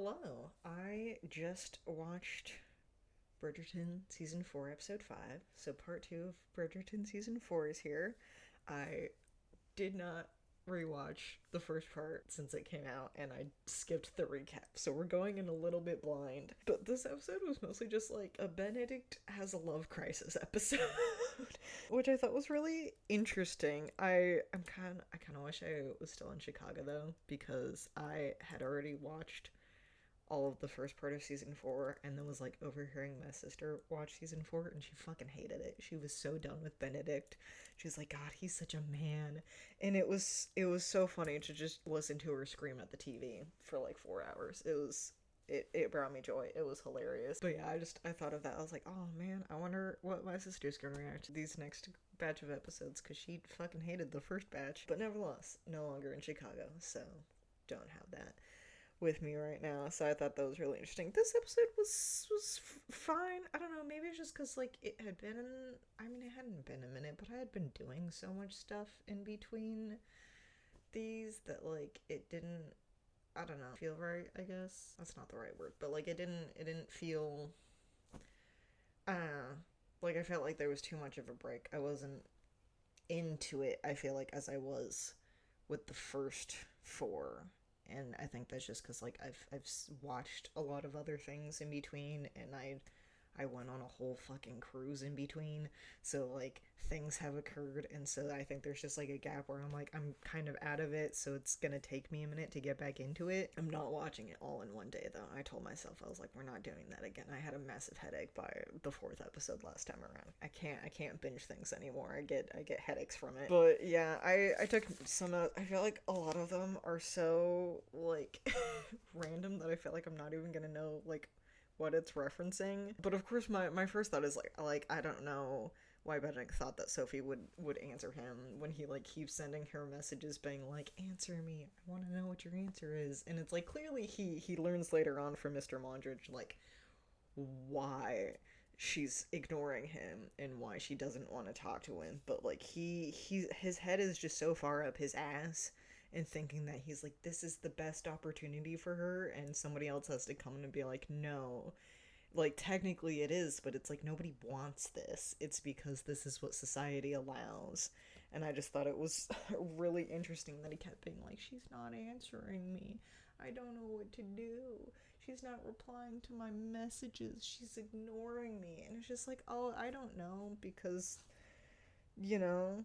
Hello. I just watched Bridgerton season 4, episode 5. So part 2 of Bridgerton season 4 is here. I did not rewatch the first part since it came out and I skipped the recap. So we're going in a little bit blind. But this episode was mostly just like a Benedict has a love crisis episode, which I thought was really interesting. I kind of wish I was still in Chicago though, because I had already watched all of the first part of season 4 and then was like overhearing my sister watch season 4 and she fucking hated it. She was so done with Benedict. She was like, God, he's such a man. And it was so funny to just listen to her scream at the TV for like 4 hours. It brought me joy. It was hilarious. But yeah, I thought of that. I was like, oh man, I wonder what my sister's gonna react to these next batch of episodes, because she fucking hated the first batch. But nevertheless, no longer in Chicago, so don't have that with me right now. So I thought that was really interesting. This episode was fine. I don't know, maybe it's just because like it had been, I mean, it hadn't been a minute, but I had been doing so much stuff in between these that like it didn't, I don't know, feel right, I guess. That's not the right word, but like it didn't feel, I don't know, like I felt like there was too much of a break. I wasn't into it, I feel like, as I was with the first four. And I think that's just because like I've watched a lot of other things in between, and I went on a whole fucking cruise in between, so like things have occurred, and so I think there's just like a gap where I'm like, I'm kind of out of it, so it's gonna take me a minute to get back into it. I'm not watching it all in one day though. I told myself, I was like, we're not doing that again. I had a massive headache by the fourth episode last time around. I can't binge things anymore. I get headaches from it. But yeah, I took some of, I feel like a lot of them are so like random that I feel like I'm not even gonna know like what it's referencing. But of course, my first thought is like I don't know why Benedict thought that Sophie would answer him when he like keeps sending her messages being like, answer me, I want to know what your answer is. And it's like clearly he learns later on from Mr. Mondridge like why she's ignoring him and why she doesn't want to talk to him. But like his head is just so far up his ass and thinking that he's like, this is the best opportunity for her, and somebody else has to come in and be like, no, like technically it is, but it's like nobody wants this. It's because this is what society allows. And I just thought it was really interesting that he kept being like, she's not answering me, I don't know what to do, she's not replying to my messages, she's ignoring me. And it's just like, oh, I don't know, because you know,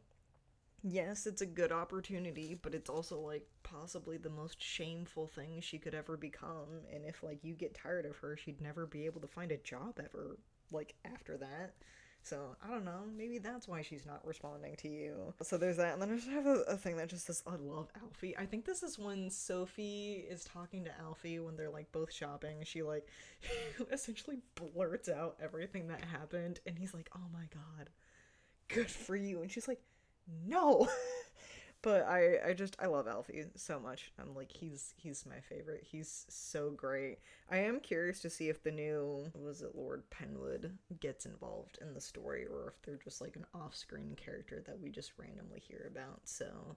yes, it's a good opportunity, but it's also like possibly the most shameful thing she could ever become. And if like you get tired of her, she'd never be able to find a job ever, like after that. So I don't know, maybe that's why she's not responding to you. So there's that. And then I just have a thing that just says, I love Alfie. I think this is when Sophie is talking to Alfie when they're like both shopping. She like essentially blurts out everything that happened, and he's like, oh my god, good for you. And she's like, no. But I love Alfie so much. I'm like, he's my favorite. He's so great. I am curious to see if the new, was it Lord Penwood, gets involved in the story, or if they're just like an off-screen character that we just randomly hear about. So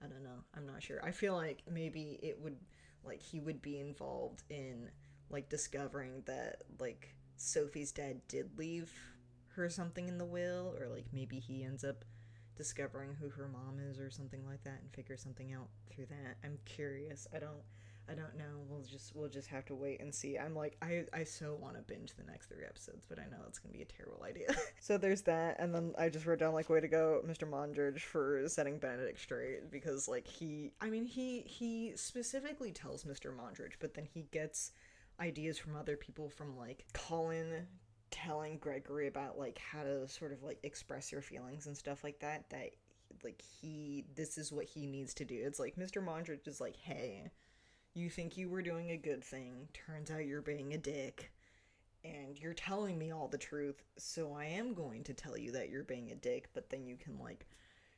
I don't know, I'm not sure. I feel like maybe it would, like, he would be involved in like discovering that like Sophie's dad did leave her something in the will, or like maybe he ends up discovering who her mom is or something like that and figure something out through that. I'm curious. I don't know. We'll just have to wait and see. I'm like, I so want to binge the next 3 episodes, but I know it's gonna be a terrible idea. So there's that, and then I just wrote down like, way to go, Mr. Mondridge, for setting Benedict straight, because like he specifically tells Mr. Mondridge, but then he gets ideas from other people, from like Colin telling Gregory about like how to sort of like express your feelings and stuff like that, that like this is what he needs to do. It's like Mr. Mondridge is like, hey, you think you were doing a good thing, turns out you're being a dick, and you're telling me all the truth, so I am going to tell you that you're being a dick. But then you can like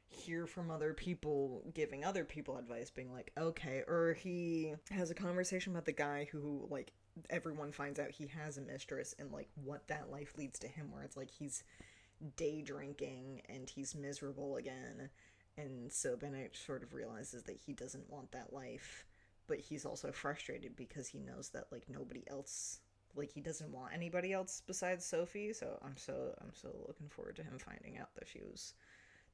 hear from other people giving other people advice, being like, okay. Or he has a conversation about the guy who like everyone finds out he has a mistress, and like what that life leads to him, where it's like he's day drinking and he's miserable again. And so Benedict sort of realizes that he doesn't want that life, but he's also frustrated because he knows that like nobody else, like he doesn't want anybody else besides Sophie. So I'm so looking forward to him finding out that she was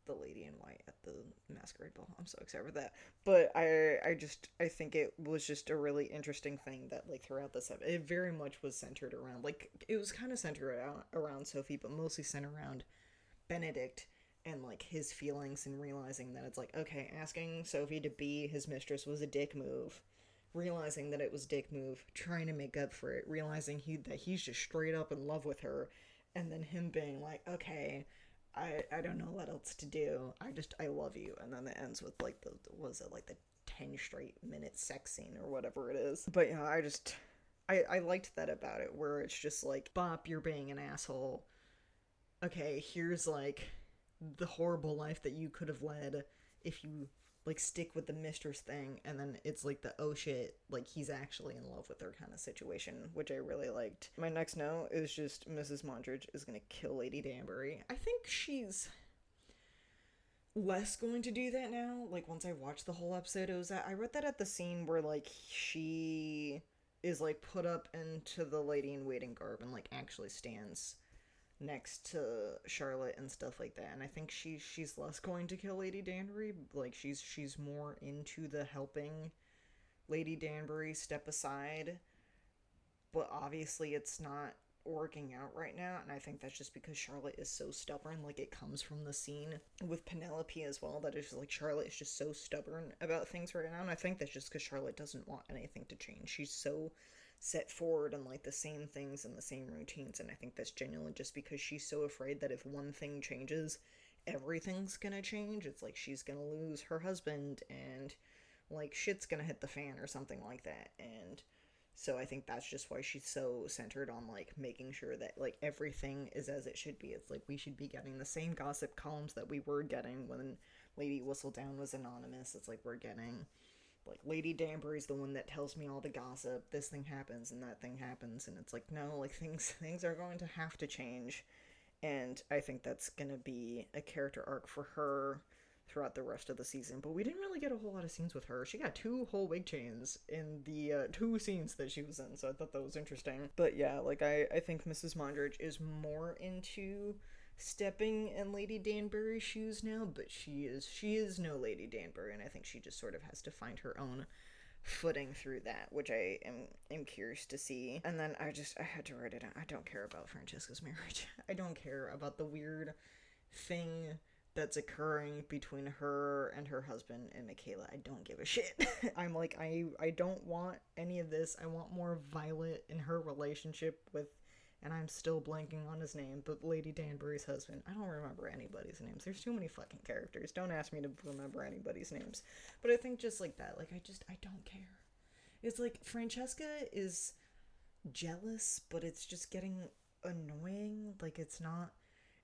the lady in white at the masquerade ball. I'm so excited for that. But I think it was just a really interesting thing that like throughout this episode, it very much was centered around, like it was kind of centered around Sophie, but mostly centered around Benedict and like his feelings and realizing that it's like, okay, asking Sophie to be his mistress was a dick move. Realizing that it was dick move, trying to make up for it, realizing that he's just straight up in love with her, and then him being like, okay, I don't know what else to do. I love you, and then it ends with like the was it like the 10 straight minute sex scene or whatever it is. But yeah, I liked that about it, where it's just like, Bop, you're being an asshole. Okay, here's like the horrible life that you could have led if you like stick with the mistress thing, and then it's like the oh shit, like he's actually in love with her kind of situation, which I really liked. My next note is just Mrs. Mondridge is gonna kill Lady Danbury. I think she's less going to do that now. Like once I watched the whole episode, it was that I read that at the scene where like she is like put up into the lady in waiting garb and like actually stands next to Charlotte and stuff like that. And I think she's less going to kill Lady Danbury. Like she's more into the helping Lady Danbury step aside. But obviously it's not working out right now, and I think that's just because Charlotte is so stubborn. Like it comes from the scene with Penelope as well, that is like Charlotte is just so stubborn about things right now, and I think that's just because Charlotte doesn't want anything to change. She's so set forward in like the same things and the same routines, and I think that's genuinely just because she's so afraid that if one thing changes, everything's gonna change. It's like she's gonna lose her husband, and like shit's gonna hit the fan or something like that. And so I think that's just why she's so centered on like making sure that like everything is as it should be. It's like we should be getting the same gossip columns that we were getting when Lady Whistledown was anonymous. It's like we're getting like Lady Danbury's the one that tells me all the gossip. This thing happens and that thing happens, and it's like no, like things are going to have to change. And I think that's gonna be a character arc for her throughout the rest of the season. But we didn't really get a whole lot of scenes with her. She got 2 whole wig chains in the 2 scenes that she was in, so I thought that was interesting. But yeah, like I think Mrs. Mondridge is more into stepping in Lady Danbury's shoes now, but she is no Lady Danbury, and I think she just sort of has to find her own footing through that, which I am curious to see. And then I had to write it down. I don't care about Francesca's marriage. I don't care about the weird thing that's occurring between her and her husband and Michaela. I don't give a shit. I'm like, I don't want any of this. I want more Violet in her relationship with, and I'm still blanking on his name, but Lady Danbury's husband. I don't remember anybody's names. There's too many fucking characters. Don't ask me to remember anybody's names. But I think just like that, like I don't care. It's like Francesca is jealous, but it's just getting annoying. Like it's not,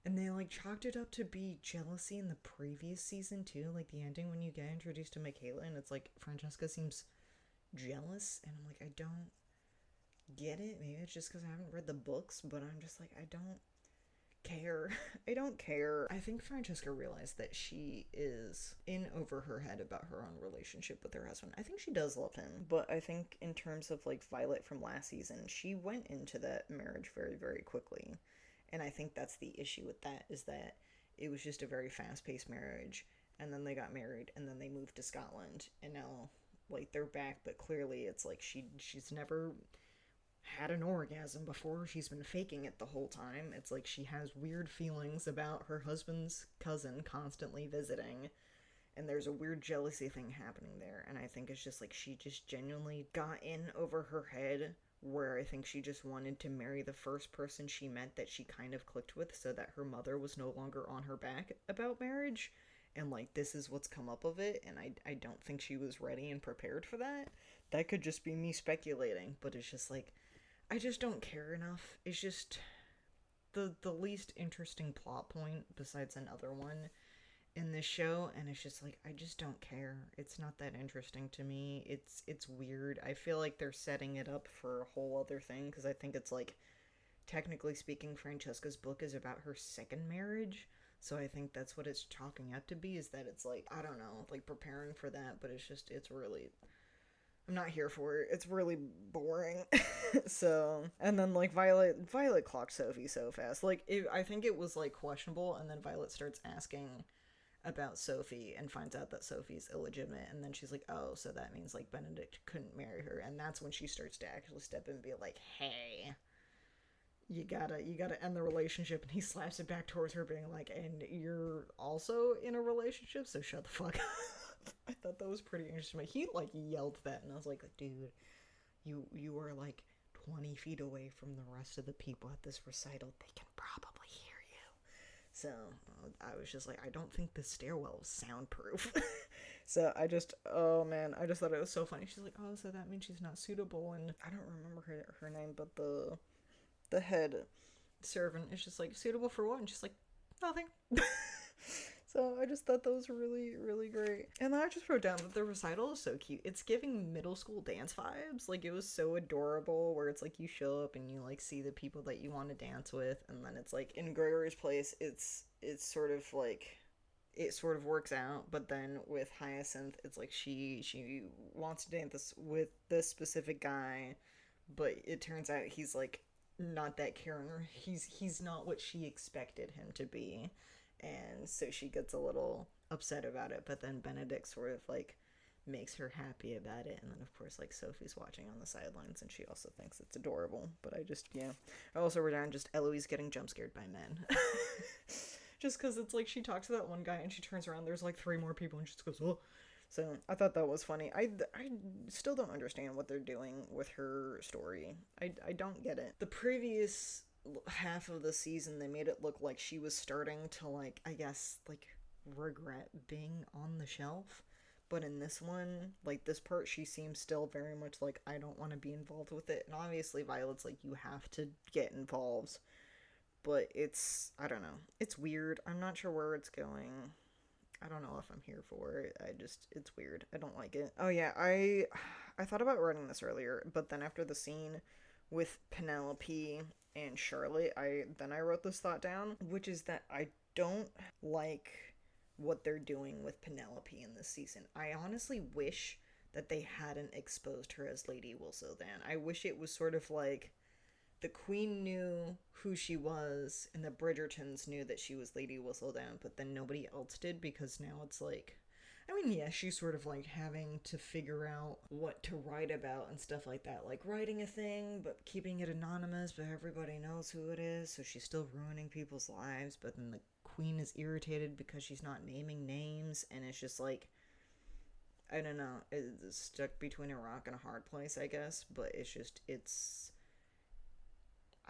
and they like chalked it up to be jealousy in the previous season too, like the ending when you get introduced to Michaela, and it's like Francesca seems jealous, and I'm like, I don't get it. Maybe it's just because I haven't read the books, but I'm just like, I don't care. I don't care. I think Francesca realized that she is in over her head about her own relationship with her husband. I think she does love him, but I think in terms of like Violet from last season, she went into that marriage very, very quickly. And I think that's the issue with that, is that it was just a very fast-paced marriage, and then they got married, and then they moved to Scotland, and now like they're back, but clearly it's like she's never had an orgasm before. She's been faking it the whole time. It's like she has weird feelings about her husband's cousin constantly visiting, and there's a weird jealousy thing happening there. And I think it's just like she just genuinely got in over her head, where I think she just wanted to marry the first person she met that she kind of clicked with, so that her mother was no longer on her back about marriage. And like this is what's come up of it, and I don't think she was ready and prepared for that. That could just be me speculating, but it's just like I just don't care enough. It's just the least interesting plot point besides another one in this show, and it's just like I just don't care. It's not that interesting to me. It's weird. I feel like they're setting it up for a whole other thing, because I think it's like, technically speaking, Francesca's book is about her second marriage. So I think that's what it's chalking up to be, is that it's like, I don't know, like preparing for that, but it's really I'm not here for it. It's really boring. So, and then like Violet clocked Sophie so fast. Like I think it was like questionable, and then Violet starts asking about Sophie and finds out that Sophie's illegitimate, and then she's like, "Oh, so that means like Benedict couldn't marry her," and that's when she starts to actually step in and be like, "Hey, you gotta end the relationship," and he slaps it back towards her, being like, "And you're also in a relationship, so shut the fuck up." I thought that was pretty interesting. He like yelled that, and I was like, "Dude, you are like 20 feet away from the rest of the people at this recital. They can probably hear you." So I was just like, I don't think the stairwell is soundproof. So oh man, I just thought it was so funny. She's like, "Oh, so that means she's not suitable," and I don't remember her name, but the head servant is just like, "Suitable for what?" And she's like, "Nothing." So I just thought that was really, really great. And then I just wrote down that the recital is so cute. It's giving middle school dance vibes. Like, it was so adorable, where it's like you show up and you like see the people that you want to dance with, and then it's like in Gregory's place, it's sort of like it sort of works out, but then with Hyacinth, it's like she wants to dance with this specific guy, but it turns out he's like not that caring, or he's not what she expected him to be, and so she gets a little upset about it, but then Benedict sort of like makes her happy about it, and then of course like Sophie's watching on the sidelines and she also thinks it's adorable. But I also wrote down just Eloise getting jump scared by men. Just because it's like she talks to that one guy and she turns around, there's like three more people, and she just goes, "Oh." So I thought that was funny. I still don't understand what they're doing with her story. I don't get it. The previous half of the season, they made it look like she was starting to, like, I guess, like, regret being on the shelf. But in this one, like, this part, she seems still very much like, I don't want to be involved with it. And obviously, Violet's like, you have to get involved. But I don't know. It's weird. I'm not sure where it's going. I don't know if I'm here for it. It's weird. I don't like it. Oh yeah, I thought about writing this earlier, but then after the scene with Penelope and Charlotte, I wrote this thought down, which is that I don't like what they're doing with Penelope in this season. I honestly wish that they hadn't exposed her as Lady Whistledown. I wish it was sort of like the Queen knew who she was, and the Bridgertons knew that she was Lady Whistledown, but then nobody else did, because now it's like, I mean, yeah, she's sort of like having to figure out what to write about and stuff like that. Like writing a thing, but keeping it anonymous, but everybody knows who it is, so she's still ruining people's lives, but then the Queen is irritated because she's not naming names, and it's just like, I don't know, it's stuck between a rock and a hard place, I guess, but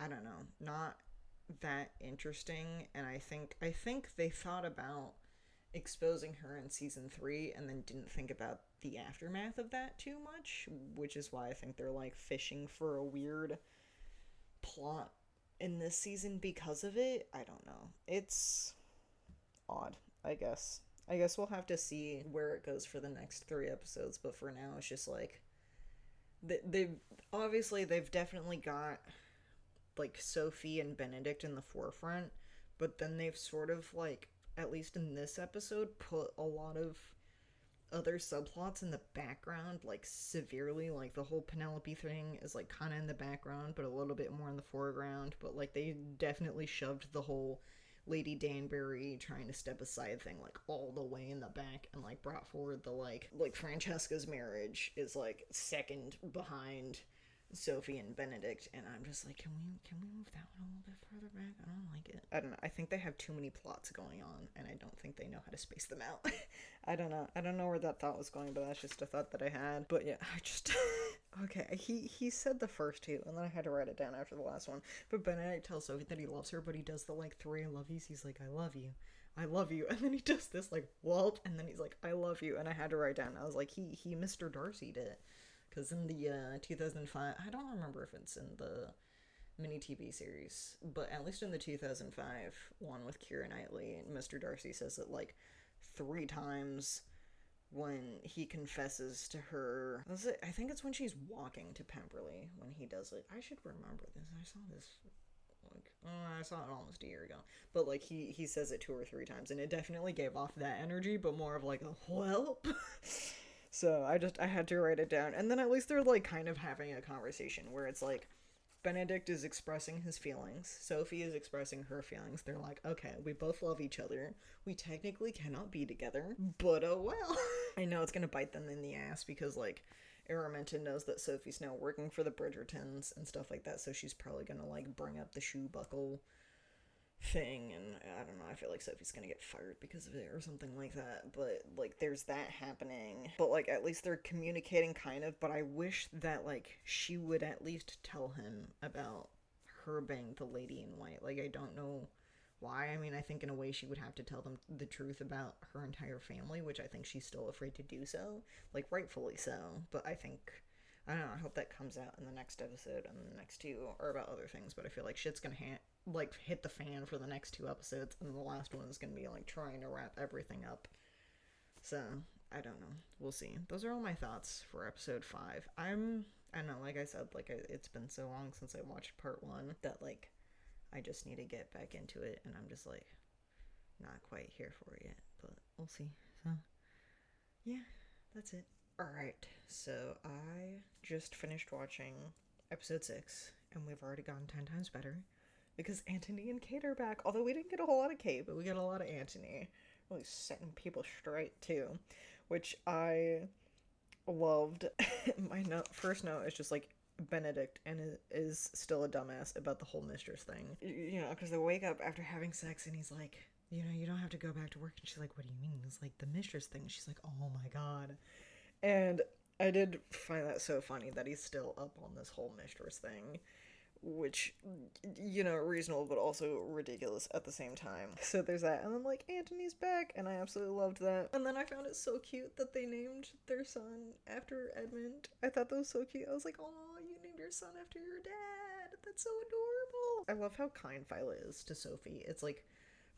I don't know, not that interesting. And I think they thought about exposing her in season 3 and then didn't think about the aftermath of that too much, which is why I think they're like fishing for a weird plot in this season because of it. I don't know. It's odd, I guess. I guess we'll have to see where it goes for the next 3 episodes, but for now it's just like they've obviously they've definitely got like Sophie and Benedict in the forefront, but then they've sort of like, at least in this episode, put a lot of other subplots in the background, like severely. Like the whole Penelope thing is like kind of in the background, but a little bit more in the foreground. But like they definitely shoved the whole Lady Danbury trying to step aside thing like all the way in the back, and like brought forward the like Francesca's marriage is like second behind Sophie and Benedict, and I'm just like, can we move that one a little bit further back? I don't like it. I don't know. I think they have too many plots going on, and I don't think they know how to space them out. I don't know. I don't know where that thought was going, but that's just a thought that I had. But yeah, I just okay. He said the first 2, and then I had to write it down after the last one. But Benedict tells Sophie that he loves her, but he does the like 3 I love yous. He's like, I love you. I love you. And then he does this like whelp, and then he's like, I love you. And I had to write down. I was like, he Mr. Darcy'd it. Because in the 2005, I don't remember if it's in the mini TV series, but at least in the 2005 one with Keira Knightley, Mr. Darcy says it like 3 times when he confesses to her. I think it's when she's walking to Pemberley when he does it. I should remember this. I saw this like, I saw it almost a year ago, but like he says it 2 or 3 times, and it definitely gave off that energy, but more of like a whelp. So I had to write it down. And then at least they're like kind of having a conversation where it's like Benedict is expressing his feelings, Sophie is expressing her feelings. They're like, okay, we both love each other. We technically cannot be together, but oh well. I know it's gonna bite them in the ass because like Araminta knows that Sophie's now working for the Bridgertons and stuff like that, so she's probably gonna like bring up the shoe buckle thing, and I don't know, I feel like Sophie's gonna get fired because of it or something like that, but like there's that happening. But like at least they're communicating kind of, but I wish that like she would at least tell him about her being the lady in white. Like I don't know why. I mean, I think in a way she would have to tell them the truth about her entire family, which I think she's still afraid to do so, like rightfully so. But I don't know. I hope that comes out in the next episode, and the next two are about other things. But I feel like shit's gonna like hit the fan for the next two episodes, and the last one is gonna be like trying to wrap everything up. So I don't know. We'll see. Those are all my thoughts for episode 5. I don't know. Like I said, it's been so long since I watched part 1 that like I just need to get back into it, and I'm just like not quite here for it yet. But we'll see. So yeah, that's it. Alright, so I just finished watching episode 6, and we've already gotten 10 times better because Antony and Kate are back. Although we didn't get a whole lot of Kate, but we got a lot of Antony. Really setting people straight, too, which I loved. My first note is just like Benedict and is still a dumbass about the whole mistress thing. You know, because they wake up after having sex, and he's like, you know, you don't have to go back to work. And she's like, what do you mean? It's like the mistress thing. She's like, oh my god. And I did find that so funny that he's still up on this whole mistress thing, which, you know, reasonable but also ridiculous at the same time. So there's that. And then, like, Antony's back, and I absolutely loved that. And then I found it so cute that they named their son after Edmund. I thought that was so cute. I was like, oh, you named your son after your dad. That's so adorable. I love how kind Violet is to Sophie. It's like,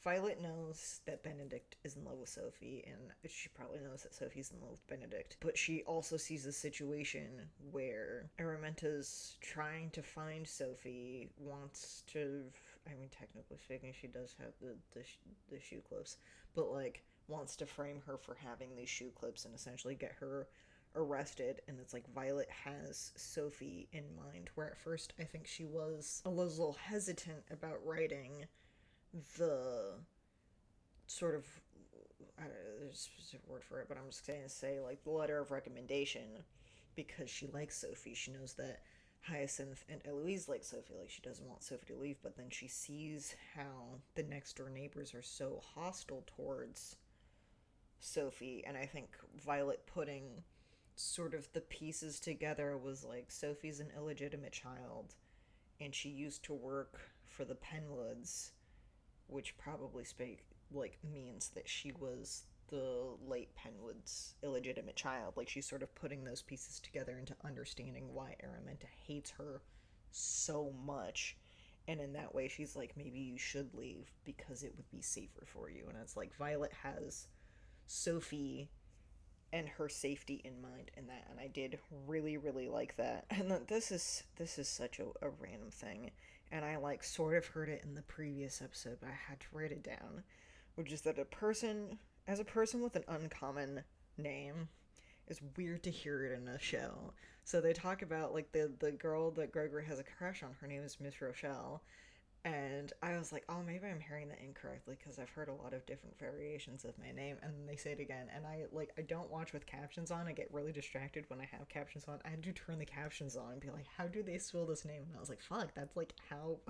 Violet knows that Benedict is in love with Sophie, and she probably knows that Sophie's in love with Benedict. But she also sees a situation where Araminta's trying to find Sophie, wants to. I mean, technically speaking, she does have the shoe clips, but like wants to frame her for having these shoe clips and essentially get her arrested. And it's like Violet has Sophie in mind, where at first I think she was a little hesitant about writing the sort of, I don't know, there's a specific word for it, but I'm just going to say like the letter of recommendation, because she likes Sophie. She knows that Hyacinth and Eloise like Sophie. Like, she doesn't want Sophie to leave, but then she sees how the next door neighbors are so hostile towards Sophie, and I think Violet putting sort of the pieces together was like, Sophie's an illegitimate child, and she used to work for the Penwoods, which probably means that she was the late Penwood's illegitimate child. Like, she's sort of putting those pieces together into understanding why Araminta hates her so much. And in that way, she's like, maybe you should leave because it would be safer for you. And it's like Violet has Sophie and her safety in mind in that, and I did really, really like that. And then this is such a random thing, and I like sort of heard it in the previous episode, but I had to write it down, which is that a person with an uncommon name, it's weird to hear it in a show. So they talk about like the girl that Gregory has a crush on. Her name is Miss Rochelle, and I was like, oh, maybe I'm hearing that incorrectly because I've heard a lot of different variations of my name. And then they say it again. And I don't watch with captions on. I get really distracted when I have captions on. I had to turn the captions on and be like, how do they spell this name? And I was like, fuck, that's like how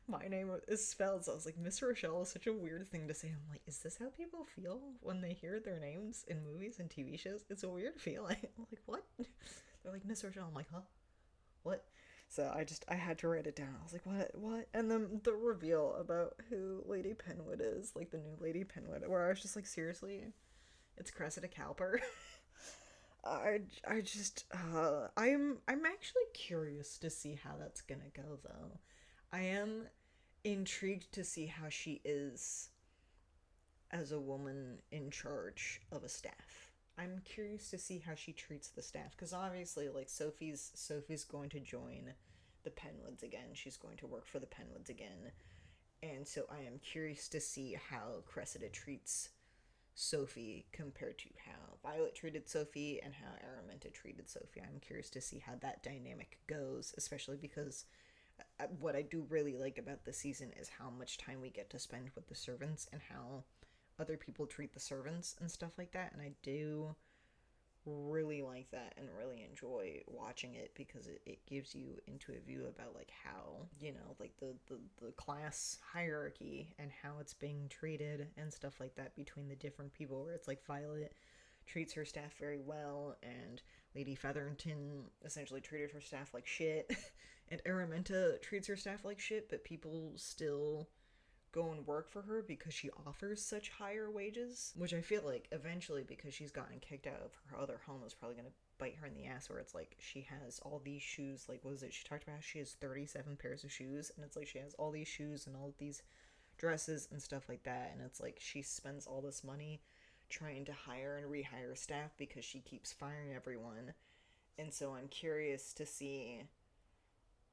my name is spelled. So I was like, Miss Rochelle is such a weird thing to say. I'm like, is this how people feel when they hear their names in movies and TV shows? It's a weird feeling. I'm like, what? They're like, Miss Rochelle. I'm like, huh? What? So I had to write it down. I was like, what? And then the reveal about who Lady Penwood is, like the new Lady Penwood, where I was just like, seriously, it's Cressida Cowper. I just, I'm actually curious to see how that's gonna go, though. I am intrigued to see how she is as a woman in charge of a staff. I'm curious to see how she treats the staff, because obviously, like, Sophie's going to join the Penwoods again. She's going to work for the Penwoods again, and so I am curious to see how Cressida treats Sophie compared to how Violet treated Sophie and how Araminta treated Sophie. I'm curious to see how that dynamic goes, especially because what I do really like about the season is how much time we get to spend with the servants and how other people treat the servants and stuff like that. And I do really like that and really enjoy watching it because it gives you into a view about like how, like the class hierarchy and how it's being treated and stuff like that between the different people, where it's like Violet treats her staff very well and Lady Featherington essentially treated her staff like shit and Araminta treats her staff like shit, but people still go and work for her because she offers such higher wages, which I feel like eventually, because she's gotten kicked out of her other home, is probably going to bite her in the ass, where it's like she has all these shoes, like, what was it, she talked about how she has 37 pairs of shoes, and it's like she has all these shoes and all of these dresses and stuff like that, and it's like she spends all this money trying to hire and rehire staff because she keeps firing everyone. And so I'm curious to see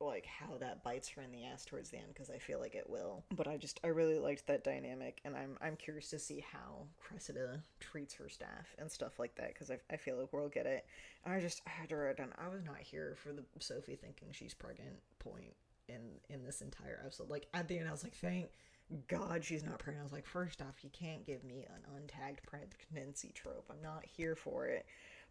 like how that bites her in the ass towards the end, because I feel like it will. But I really liked that dynamic, and I'm curious to see how Cressida treats her staff and stuff like that, because I feel like we'll get it. I had to write down, I was not here for the Sophie thinking she's pregnant point in this entire episode. Like at the end I was like, thank God she's not pregnant. I was like, first off, you can't give me an untagged pregnancy trope. I'm not here for it.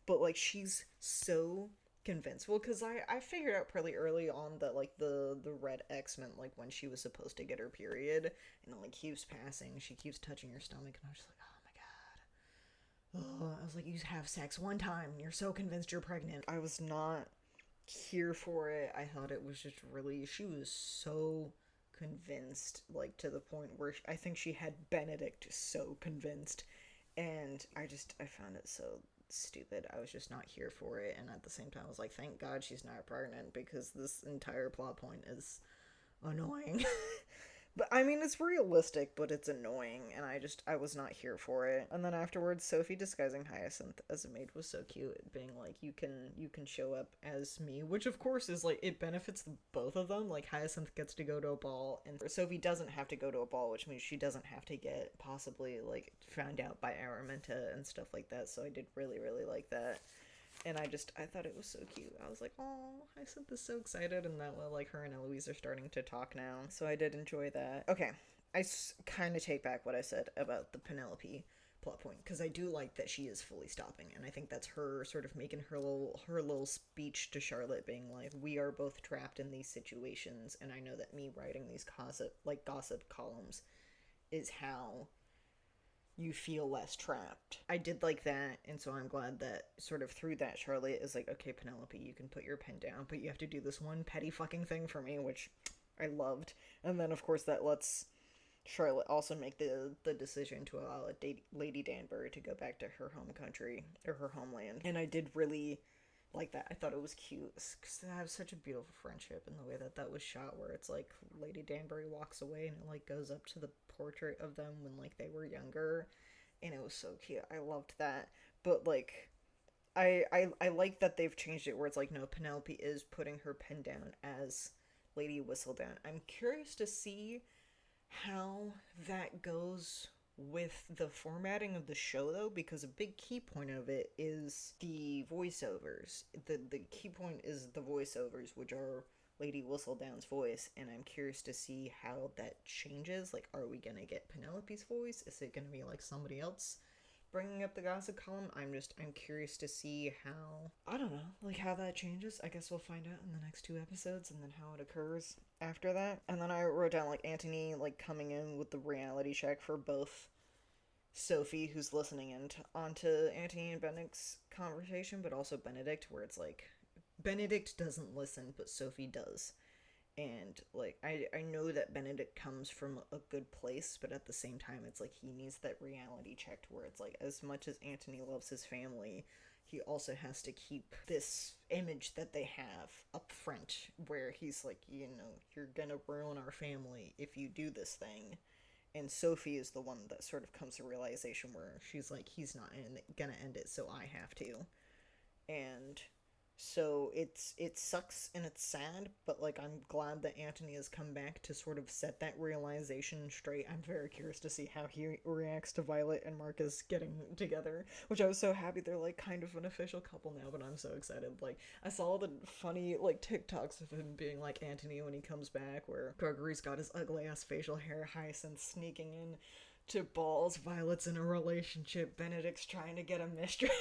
But like she's so convinced. Well, because I figured out pretty early on that like the red X meant like when she was supposed to get her period, and it like keeps passing, she keeps touching her stomach, and I was just like, oh my god. Ugh. I was like, you have sex one time and you're so convinced you're pregnant. I was not here for it. I thought it was just really, she was so convinced, like to the point where I think she had Benedict so convinced, and I found it so stupid. I was just not here for it, and at the same time I was like, thank God she's not pregnant, because this entire plot point is annoying. But I mean, it's realistic, but it's annoying, and I was not here for it. And then afterwards, Sophie disguising Hyacinth as a maid was so cute, being like, you can show up as me, which of course is like, it benefits both of them. Like Hyacinth gets to go to a ball, and Sophie doesn't have to go to a ball, which means she doesn't have to get possibly like found out by Araminta and stuff like that. So I did really really like that. And I thought it was so cute. I was like, oh, Hyacinth is so excited, and that like her and Eloise are starting to talk now. So I did enjoy that. Okay, kind of take back what I said about the Penelope plot point, because I do like that she is fully stopping, and I think that's her sort of making her little speech to Charlotte, being like, we are both trapped in these situations, and I know that me writing these gossip columns is how you feel less trapped. I did like that, and so I'm glad that sort of through that Charlotte is like, okay, Penelope, you can put your pen down, but you have to do this one petty fucking thing for me, which I loved. And then of course that lets Charlotte also make the decision to allow Lady Danbury to go back to her home country, or her homeland. And I did really like that. I thought it was cute, because they have such a beautiful friendship, and the way that that was shot, where it's like Lady Danbury walks away and it like goes up to the portrait of them when like they were younger, and it was so cute. I loved that. But like I like that they've changed it where it's like, no, Penelope is putting her pen down as Lady Whistledown. I'm curious to see how that goes with the formatting of the show, though, because a big key point of it is the voiceovers. The key point is the voiceovers, which are Lady Whistledown's voice, and I'm curious to see how that changes. Like, are we gonna get Penelope's voice? Is it gonna be like somebody else bringing up the gossip column? I'm curious to see how, I don't know, like how that changes. I guess we'll find out in the next two episodes, and then how it occurs after that. And then I wrote down like Antony like coming in with the reality check for both Sophie, who's listening in onto Antony and Benedict's conversation, but also Benedict, where it's like Benedict doesn't listen, but Sophie does. And like I know that Benedict comes from a good place, but at the same time it's like he needs that reality checked, where it's like, as much as Antony loves his family, he also has to keep this image that they have up front, where he's like, you're gonna ruin our family if you do this thing. And Sophie is the one that sort of comes to realization where she's like, he's not gonna end it, so I have to. And So it sucks and it's sad, but like I'm glad that Antony has come back to sort of set that realization straight. I'm very curious to see how he reacts to Violet and Marcus getting together, which I was so happy they're like kind of an official couple now, but I'm so excited. Like I saw the funny like TikToks of him being like Antony when he comes back where Gregory's got his ugly ass facial hair, Hyacinth sneaking in to balls, Violet's in a relationship, Benedict's trying to get a mistress.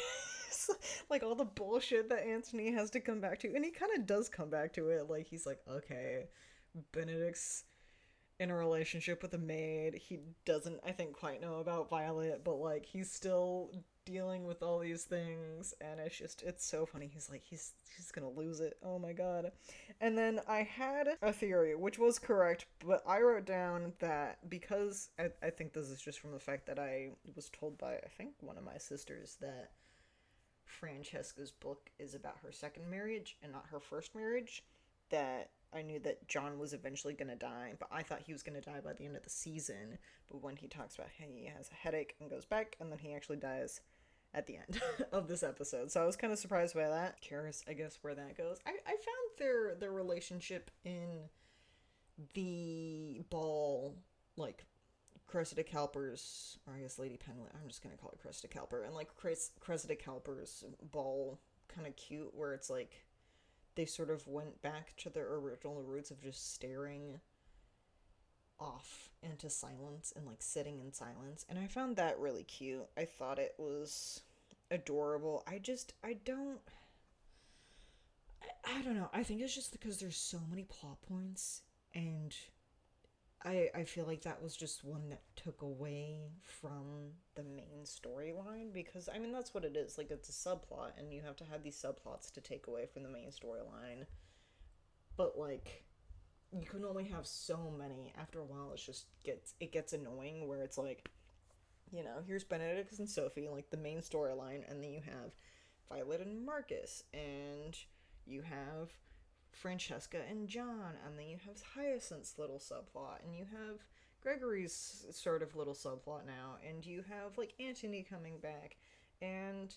Like all the bullshit that Antony has to come back to. And he kind of does come back to it. Like he's like, okay, Benedict's in a relationship with a maid. He doesn't, I think, quite know about Violet, but like he's still dealing with all these things, and it's so funny. He's like he's gonna lose it. Oh my god. And then I had a theory which was correct, but I wrote down that because I think this is just from the fact that I was told by I think one of my sisters that Francesca's book is about her second marriage and not her first marriage, that I knew that John was eventually going to die, but I thought he was going to die by the end of the season. But when he talks about he has a headache and goes back, and then he actually dies at the end of this episode. So I was kind of surprised by that. Curious, I guess, where that goes. I found their relationship in the ball, like Cressida Calper's, or I guess Lady Penway, I'm just gonna call it Cressida Calper, and like Cressida Calper's ball kind of cute, where it's like they sort of went back to their original roots of just staring off into silence and like sitting in silence, and I found that really cute. I thought it was adorable. I don't know. I think it's just because there's so many plot points, and I feel like that was just one that took away from the main storyline, because I mean that's what it is. Like it's a subplot and you have to have these subplots to take away from the main storyline. But like you can only have so many. After a while it gets annoying where it's like, you know, here's Benedict and Sophie, like the main storyline, and then you have Violet and Marcus, and you have Francesca and John, and then you have Hyacinth's little subplot, and you have Gregory's sort of little subplot now, and you have like Antony coming back, and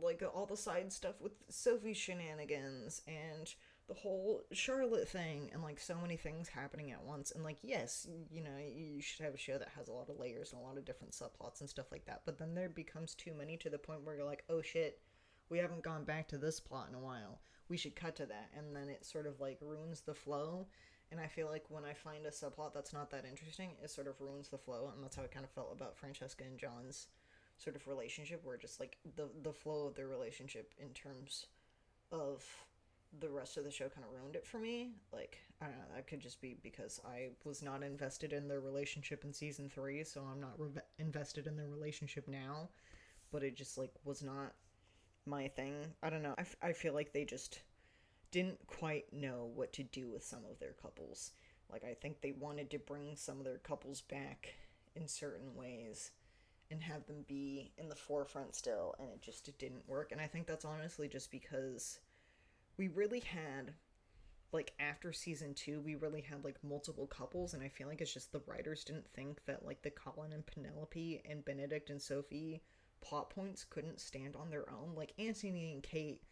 like all the side stuff with Sophie's shenanigans, and the whole Charlotte thing, and like so many things happening at once. And like, yes, you know, you should have a show that has a lot of layers and a lot of different subplots and stuff like that, but then there becomes too many to the point where you're like, oh shit, we haven't gone back to this plot in a while, we should cut to that, and then it sort of like ruins the flow. And I feel like when I find a subplot that's not that interesting, it sort of ruins the flow, and that's how I kind of felt about Francesca and John's sort of relationship, where just like the flow of their relationship in terms of the rest of the show kind of ruined it for me. Like I don't know, that could just be because I was not invested in their relationship in season 3, so I'm not invested in their relationship now. But it just like was not my thing. I don't know. I feel like they just didn't quite know what to do with some of their couples. Like I think they wanted to bring some of their couples back in certain ways and have them be in the forefront still, and it didn't work. And I think that's honestly just because we really had, like after season 2 we really had like multiple couples, and I feel like it's just the writers didn't think that like the Colin and Penelope and Benedict and Sophie plot points couldn't stand on their own. Like Antony and Kate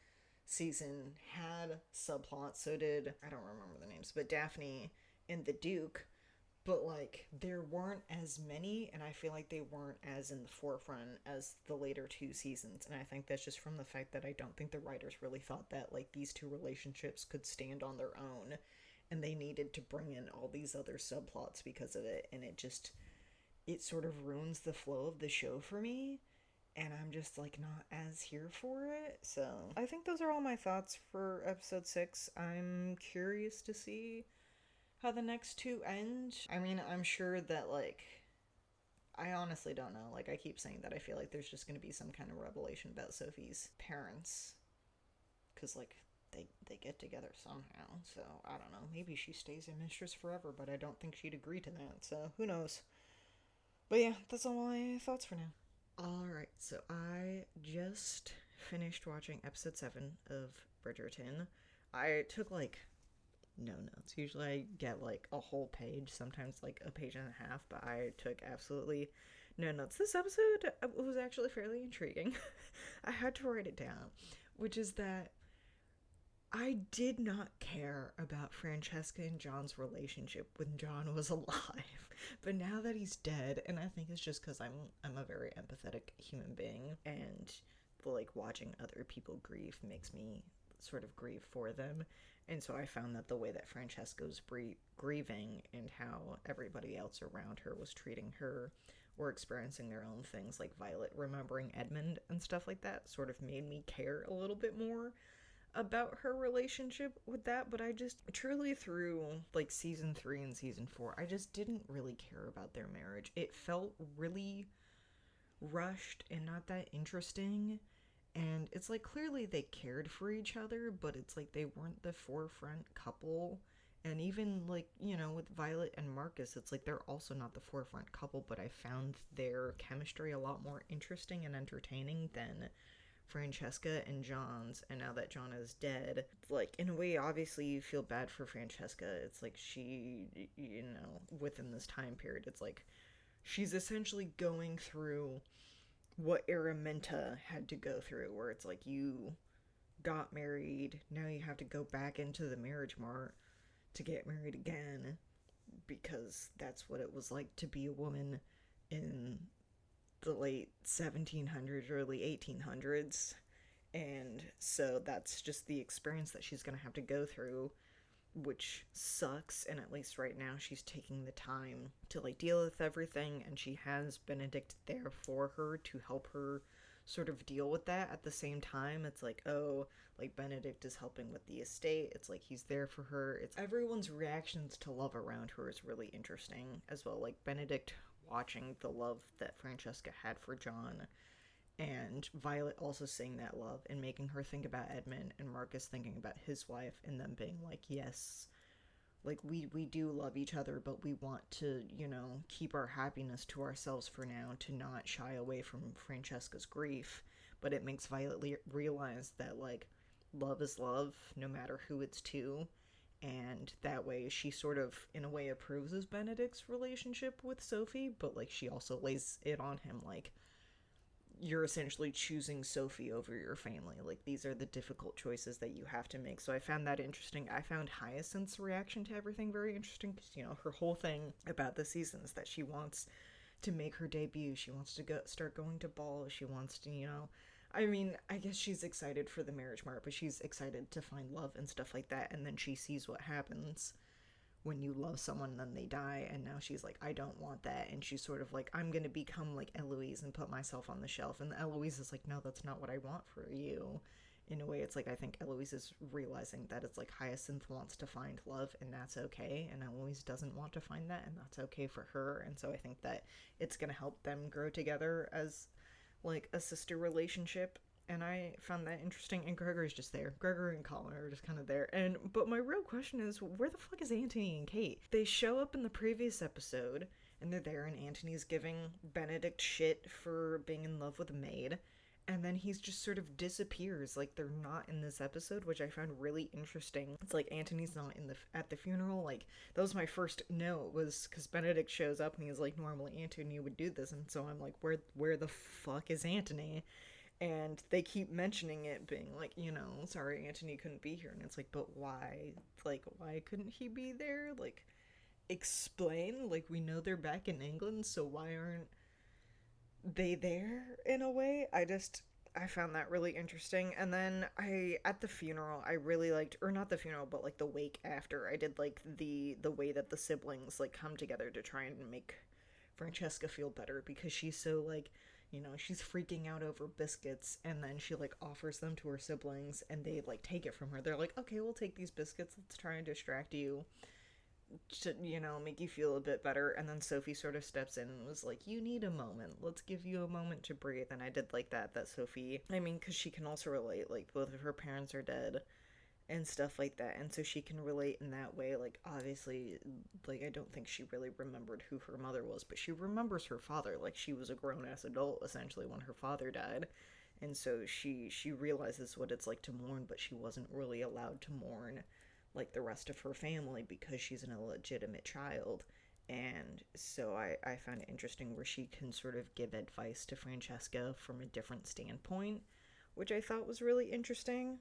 season had subplots, so did, I don't remember the names, but Daphne and the Duke, but like there weren't as many, and I feel like they weren't as in the forefront as the later 2 seasons. And I think that's just from the fact that I don't think the writers really thought that like these 2 relationships could stand on their own, and they needed to bring in all these other subplots because of it, and it sort of ruins the flow of the show for me, and I'm just like not as here for it. So I think those are all my thoughts for episode 6. I'm curious to see how the next 2 end. I mean, I'm sure that like I honestly don't know. Like I keep saying that I feel like there's just going to be some kind of revelation about Sophie's parents, cuz like they get together somehow. So I don't know. Maybe she stays a mistress forever, but I don't think she'd agree to that. So who knows? But yeah, that's all my thoughts for now. Alright, so I just finished watching episode 7 of Bridgerton. I took like no notes. Usually I get like a whole page, sometimes like a page and a half, but I took absolutely no notes. This episode was actually fairly intriguing. I had to write it down. which is that I did not care about Francesca and John's relationship when John was alive. But now that he's dead, and I think it's just because I'm a very empathetic human being, and like watching other people grieve makes me sort of grieve for them. And so I found that the way that Francesca was grieving and how everybody else around her was treating her or experiencing their own things, like Violet remembering Edmund and stuff like that, sort of made me care a little bit more about her relationship with that. But I just truly, through like season 3 and season 4, I just didn't really care about their marriage. It felt really rushed and not that interesting. And it's like clearly they cared for each other, but it's like they weren't the forefront couple. And even like, you know, with Violet and Marcus, it's like they're also not the forefront couple, but I found their chemistry a lot more interesting and entertaining than Francesca and John's. And now that John is dead, like in a way, obviously you feel bad for Francesca. It's like she, you know, within this time period, it's like she's essentially going through what Araminta had to go through, where it's like you got married, now you have to go back into the marriage mart to get married again, because that's what it was like to be a woman in the late 1700s, early 1800s. And so that's just the experience that she's going to have to go through, which sucks. And at least right now she's taking the time to like deal with everything, and she has Benedict there for her to help her sort of deal with that. At the same time, it's like, oh, like Benedict is helping with the estate, it's like he's there for her. It's everyone's reactions to love around her is really interesting as well. Like Benedict watching the love that Francesca had for John, and Violet also seeing that love and making her think about Edmund, and Marcus thinking about his wife, and them being like, yes, like we do love each other, but we want to, you know, keep our happiness to ourselves for now, to not shy away from Francesca's grief. But it makes Violet realize that like love is love no matter who it's to. And that way she sort of in a way approves of Benedict's relationship with Sophie, but like she also lays it on him like, you're essentially choosing Sophie over your family. Like, these are the difficult choices that you have to make. So I found that interesting. I found Hyacinth's reaction to everything very interesting, because, you know, her whole thing about the season is that she wants to make her debut. She wants to start going to balls. She wants to, you know, I mean, I guess she's excited for the marriage mart, but she's excited to find love and stuff like that. And then she sees what happens when you love someone and then they die, and now she's like, I don't want that. And she's sort of like, I'm gonna become like Eloise and put myself on the shelf. And Eloise is like, no, that's not what I want for you. In a way, it's like, I think Eloise is realizing that it's like Hyacinth wants to find love, and that's okay, and Eloise doesn't want to find that, and that's okay for her. And so I think that it's gonna help them grow together as like a sister relationship. And I found that interesting. And Gregory's just there. Gregory and Colin are just kind of there. And but my real question is, where the fuck is Antony and Kate? They show up in the previous episode, and they're there, and Antony's giving Benedict shit for being in love with a maid. And then he's just sort of disappears, like they're not in this episode, which I found really interesting. It's like Antony's not in the at the funeral. Like, that was my first note, was because Benedict shows up and he's like, normally Antony would do this, and so I'm like, where the fuck is Antony? And they keep mentioning it, being like, you know, sorry Antony couldn't be here. And it's like, but why? Like, why couldn't he be there? Like, explain. Like, we know they're back in England, so why aren't they there? In a way, I found that really interesting. And then at the funeral, I really liked, or not the funeral, but like the wake after, I did like the way that the siblings like come together to try and make Francesca feel better, because she's so like, you know, she's freaking out over biscuits, and then she like offers them to her siblings, and they like take it from her. They're like, okay, we'll take these biscuits, let's try and distract you to, you know, make you feel a bit better. And then Sophie sort of steps in and was like, you need a moment, let's give you a moment to breathe. And I did like that Sophie, I mean, because she can also relate, like both of her parents are dead and stuff like that, and so she can relate in that way. Like, obviously, like, I don't think she really remembered who her mother was, but she remembers her father. Like, she was a grown-ass adult essentially when her father died, and so she realizes what it's like to mourn, but she wasn't really allowed to mourn like the rest of her family because she's an illegitimate child. And so I found it interesting where she can sort of give advice to Francesca from a different standpoint, which I thought was really interesting.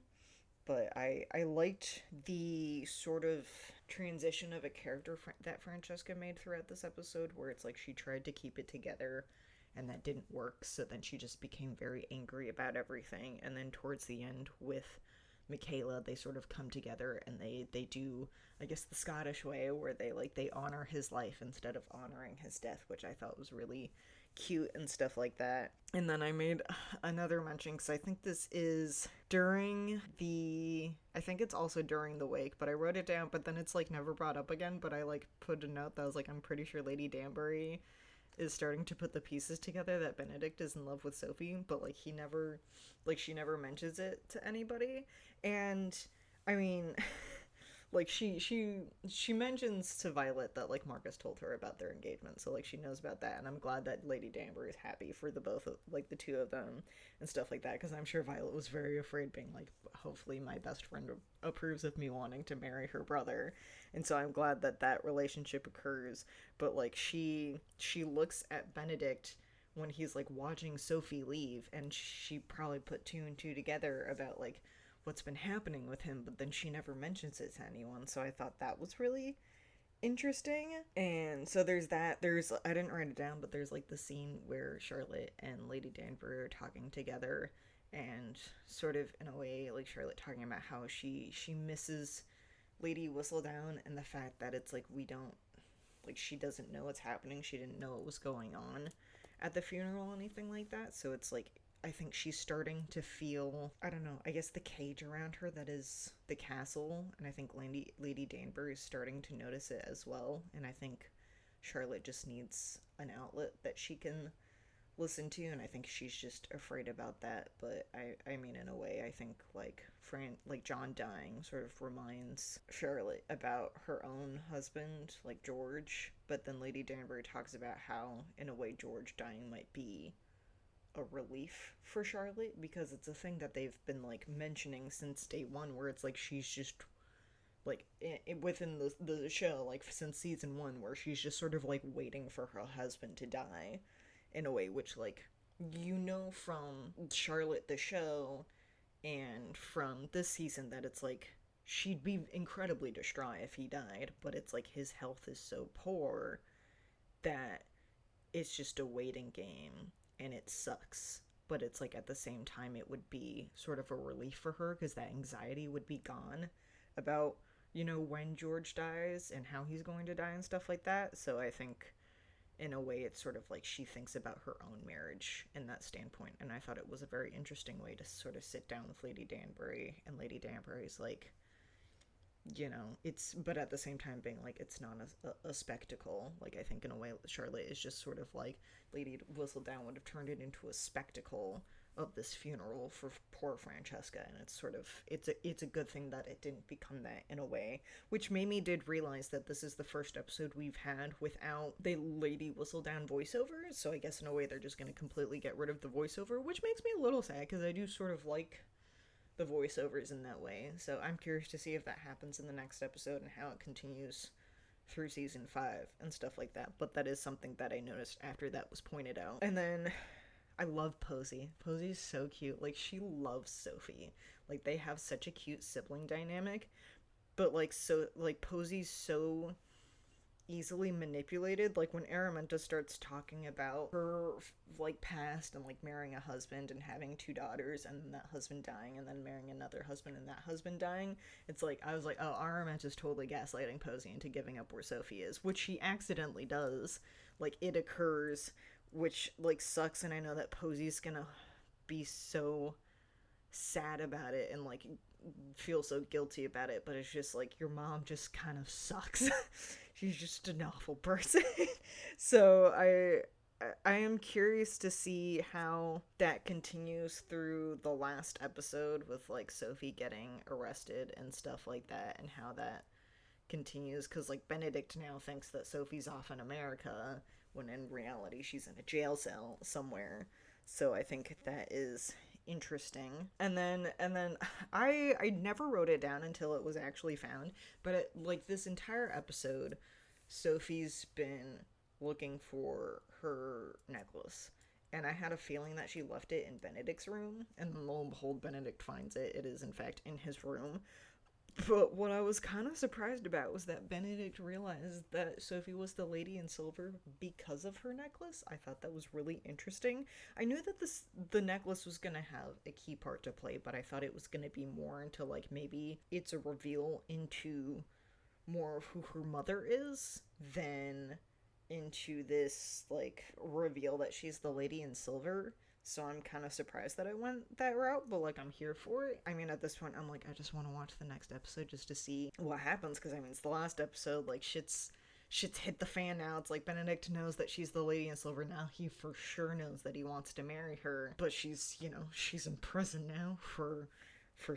But I liked the sort of transition of a character that Francesca made throughout this episode, where it's like she tried to keep it together and that didn't work, so then she just became very angry about everything. And then towards the end with Michaela, they sort of come together and they do, I guess, the Scottish way, where they honor his life instead of honoring his death, which I thought was really cute and stuff like that. And then I made another mention because I think this is during the, I think it's also during the wake, but I wrote it down, but then it's like never brought up again. But I like put a note that was like, I'm pretty sure Lady Danbury is starting to put the pieces together that Benedict is in love with Sophie, but like he never, like she never mentions it to anybody. And I mean, like she mentions to Violet that like Marcus told her about their engagement, so like she knows about that, and I'm glad that Lady Danbury is happy for the both of, like the two of them and stuff like that, because I'm sure Violet was very afraid, being like, hopefully my best friend approves of me wanting to marry her brother, and so I'm glad that that relationship occurs. But like she looks at Benedict when he's like watching Sophie leave, and she probably put two and two together about like what's been happening with him, but then she never mentions it to anyone. So I thought that was really interesting. And so there's that. There's, I didn't write it down, but there's like the scene where Charlotte and Lady Danbury are talking together, and sort of in a way like Charlotte talking about how she misses Lady Whistledown, and the fact that it's like we don't, like she doesn't know what's happening. She didn't know what was going on at the funeral or anything like that. So it's like I think she's starting to feel, I don't know, I guess the cage around her that is the castle, and I think Lady Danbury is starting to notice it as well, and I think Charlotte just needs an outlet that she can listen to, and I think she's just afraid about that. But I mean, in a way, I think like like John dying sort of reminds Charlotte about her own husband, like George. But then Lady Danbury talks about how, in a way, George dying might be a relief for Charlotte, because it's a thing that they've been like mentioning since day one, where it's like she's just like within the show, like since season one, where she's just sort of like waiting for her husband to die, in a way, which like you know from Charlotte the show and from this season that it's like she'd be incredibly distraught if he died, but it's like his health is so poor that it's just a waiting game, and it sucks. But it's like at the same time, it would be sort of a relief for her, because that anxiety would be gone about, you know, when George dies and how he's going to die and stuff like that. So I think in a way it's sort of like she thinks about her own marriage in that standpoint. And I thought it was a very interesting way to sort of sit down with Lady Danbury, and Lady Danbury's like, you know, it's, but at the same time being like, it's not a spectacle. Like, I think in a way Charlotte is just sort of like, Lady Whistledown would have turned it into a spectacle of this funeral for poor Francesca, and it's sort of, it's a good thing that it didn't become that, in a way, which made me did realize that this is the first episode we've had without the Lady Whistledown voiceover. So I guess in a way they're just going to completely get rid of the voiceover, which makes me a little sad, because I do sort of like the voiceovers in that way. So I'm curious to see if that happens in the next episode and how it continues through season 5 and stuff like that. But that is something that I noticed after that was pointed out. And then I love Posey. Posey's so cute. Like, she loves Sophie. Like, they have such a cute sibling dynamic. But like, so like Posey's so easily manipulated. Like when Araminta starts talking about her like past and like marrying a husband and having 2 daughters, and then that husband dying, and then marrying another husband and that husband dying, it's like I was like, oh, Araminta's totally gaslighting Posey into giving up where Sophie is, which she accidentally does. Like it occurs, which like sucks, and I know that Posey's gonna be so sad about it and like feel so guilty about it, but it's just like your mom just kind of sucks. She's just an awful person. So I am curious to see how that continues through the last episode, with like Sophie getting arrested and stuff like that, and how that continues, because like Benedict now thinks that Sophie's off in America when in reality she's in a jail cell somewhere. So I think that is interesting. And then I never wrote it down until it was actually found, but like this entire episode, Sophie's been looking for her necklace, and I had a feeling that she left it in Benedict's room, and lo and behold, Benedict finds it. It is, in fact, in his room. But what I was kind of surprised about was that Benedict realized that Sophie was the lady in silver because of her necklace. I thought that was really interesting. I knew that the necklace was going to have a key part to play, but I thought it was going to be more into like maybe it's a reveal into more of who her mother is than into this like reveal that she's the lady in silver. So I'm kind of surprised that I went that route, but like I'm here for it. I mean, at this point, I'm like, I just want to watch the next episode just to see what happens, because I mean, it's the last episode. Like shit's hit the fan now. It's like Benedict knows that she's the lady in silver now. He for sure knows that he wants to marry her, but she's she's in prison now for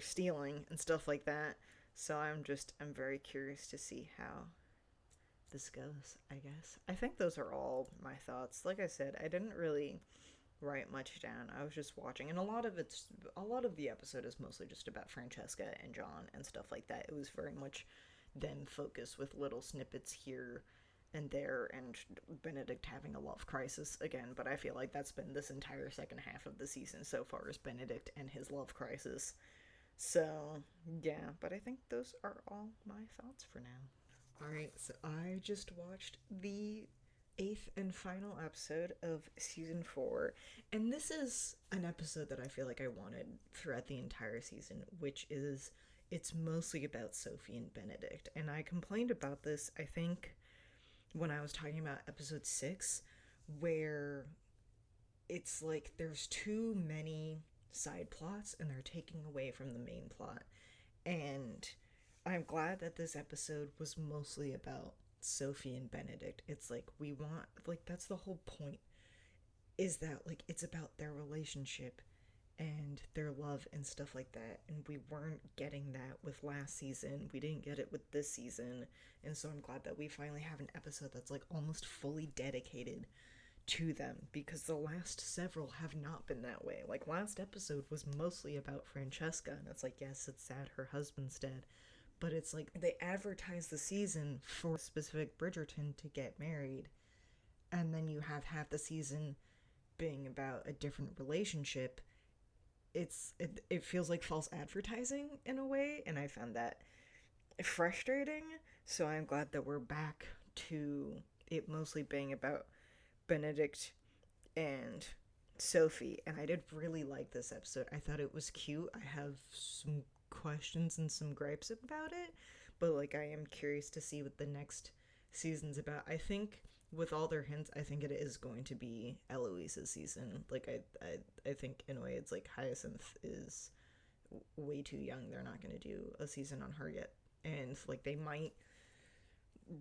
stealing and stuff like that. So I'm very curious to see how this goes, I guess. I think those are all my thoughts. Like I said, I didn't really write much down. I was just watching, and a lot of the episode is mostly just about Francesca and John and stuff like that. It was very much them focused with little snippets here and there, and Benedict having a love crisis again, but I feel like that's been this entire second half of the season so far, is Benedict and his love crisis. So, yeah, but I think those are all my thoughts for now. Alright, so I just watched the eighth and final episode of season 4, and this is an episode that I feel like I wanted throughout the entire season, which is it's mostly about Sophie and Benedict. And I complained about this, I think, when I was talking about episode 6, where it's like there's too many side plots and they're taking away from the main plot. And I'm glad that this episode was mostly about Sophie and Benedict. It's like we want, like, that's the whole point, is that like it's about their relationship and their love and stuff like that, and we weren't getting that with last season. We didn't get it with this season, and so I'm glad that we finally have an episode that's like almost fully dedicated to them, because the last several have not been that way. Like last episode was mostly about Francesca, and it's like, yes, it's sad her husband's dead, but it's like they advertise the season for specific Bridgerton to get married, and then you have half the season being about a different relationship. It feels like false advertising in a way, and I found that frustrating. So I'm glad that we're back to it mostly being about Benedict and Sophie, and I did really like this episode. I thought it was cute. I have some questions and some gripes about it, but like I am curious to see what the next season's about. I think with all their hints, I think it is going to be Eloise's season. Like I think in a way it's like Hyacinth is way too young. They're not going to do a season on her yet, and like they might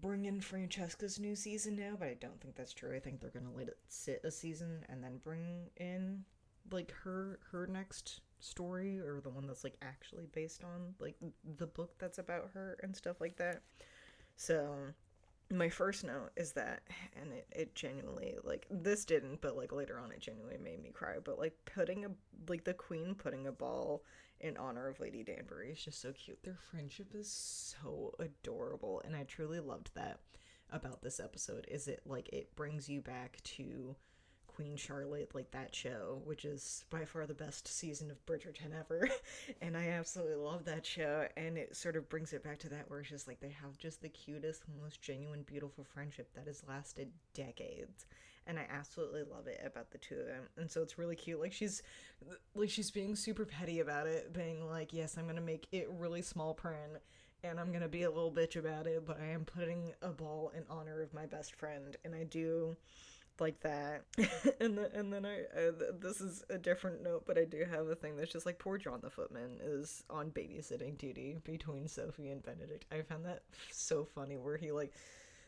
bring in Francesca's new season now, but I don't think that's true. I think they're gonna let it sit a season and then bring in like her next story, or the one that's like actually based on like the book that's about her and stuff like that. So my first note is that, and it genuinely, like, this didn't, but like later on it genuinely made me cry, but like putting a, like the queen putting a ball in honor of Lady Danbury is just so cute. Their friendship is so adorable, and I truly loved that about this episode, is it like it brings you back to Queen Charlotte, like that show, which is by far the best season of Bridgerton ever. And I absolutely love that show, and it sort of brings it back to that, where it's just like they have just the cutest, most genuine, beautiful friendship that has lasted decades. And I absolutely love it about the two of them. And so it's really cute. Like she's being super petty about it, being like, yes, I'm gonna make it really small print, and I'm gonna be a little bitch about it, but I am putting a ball in honor of my best friend, and I do like that. And then this is a different note, but I do have a thing that's just like poor John the Footman is on babysitting duty between Sophie and Benedict. I found that so funny, where he like